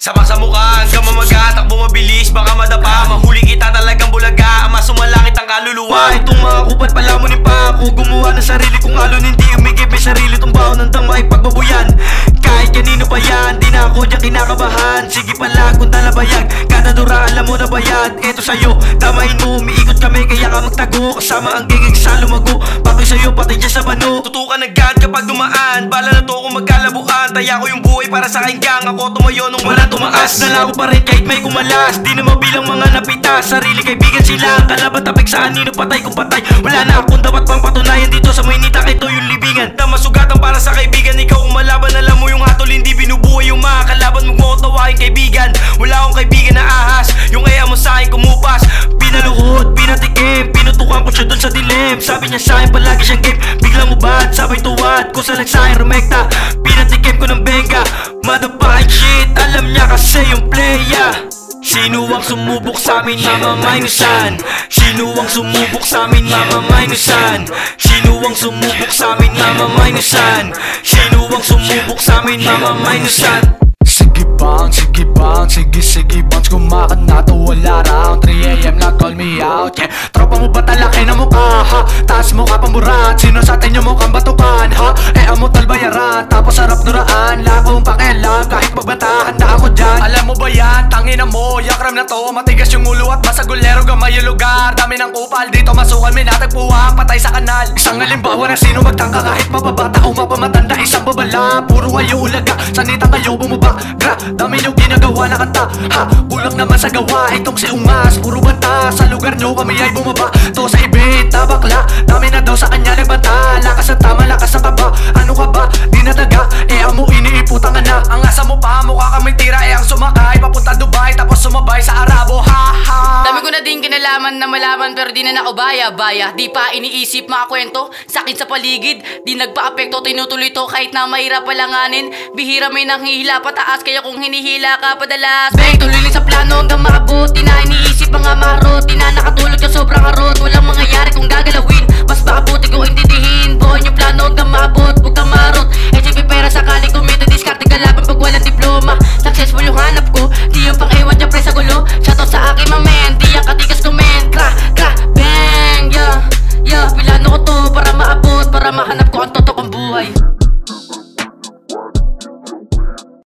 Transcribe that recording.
Sama sa mukha hanggang mamaga, takbo mabilis, baka madapa. Mahuli kita talagang bulaga, ama sumalangit ang kaluluwa. Itong mga kupal palamunin pa ako, gumawa ng sarili kong alon. Hindi umigip, may sarili tong baon hanggang makipagbabuyan. Kahit kanino pa yan, di na ako dyan kinakabahan. Sige pala kung talabayag, kada dura alam mo na ba yan. Eto sa'yo, tamahin mo, umiikot kami kaya ka magtago. Kasama ang gigig sa lumago, pati sa'yo pati dyan sa bano. Tutukan agad kapag dumaan, bala na to kung magkalabuan. Taya ko yung buhay para sa aking gang, ako tumayo nung wala tumaas. Nalago pa rin kahit may kumalas, di na mabilang mga napitas. Sarili kaibigan sila, kalaban tapik sa anino, patay kung patay. Wala na akong dapat pang patunayan dito sa Maynita, ito yung libingan. Damasugatan para sa kaibigan, ikaw umalaban, alam mo yung hatol, hindi binubuhay yung mga kalaban. Huwag mo tawain kaibigan, wala akong kaibigan na ahas. Yung kaya mo sa'kin kumupas, pinaluhod, pinatikim, pinutukan ko siya dun sa dilim. Sabi niya sa'kin palagi siyang game, biglang ubad, sabay tuwad, kung saan sa'kin rumekta. Pinatikim ko ng benga, motherfucking shit, alam niya kasi yung playa. Sino ang sumubok sa amin, mamamainusan? Sino ang sumubok sa amin, mamamainusan? Sino ang sumubok sa amin, mamamainusan? Sino ang sumubok sa amin, mamamainusan? Sige bang, sige bang kumakan na to, wala round 3 AM lang, call me out, yeah. Tropa mo ba talaki na mukha, ha? Taas mo ka pamurat, sino sa atin yung mukhang batukan, ha? Amo talbayaran, tapos sarap duraan. Lakong pakialam, kahit pagbata, handa ako dyan. Alam mo ba yan, tangina mo, yakram na to. Matigas yung ulo at masagulero, gamay yung lugar. Dami ng kupal, dito masukan, may natagpuwang patay sa kanal. Isang halimbawa na sino magtangka kahit mababata o mapamatanda. Isang babala, puro kayo ulaga, sanita kayo bumaba. Dami nyo ginagawa na kanta, ha? Kulang naman sa gawa, itong si Ungas, puro banta. Sa lugar nyo kami ay bumaba, to sa ibit na bakla. Dami na daw sa kanya nagbanta, lakas at tama, lakas ang kaba. Ano ka ba? Di nataga, amo iniiputang ka na. Ang asa mo pa, mukha kang may tira, ang sumakay papunta Dubai, tapos sumabay sa Arabo, ha ha. Dami ko na din kinalaman na malaman, pero di na nakabaya-baya. Di pa iniisip mga kwento, sakit sa paligid, di nagpa-apekto, tinutuloy to kahit na mahirap palanganin. Bihira may nanghihila pataas, kaya kung hinihila ka padalas, bang, tuloy lang sa plano hanggang makabuti na iniisip mga marot. Di na nakatulog ka sobrang harot, walang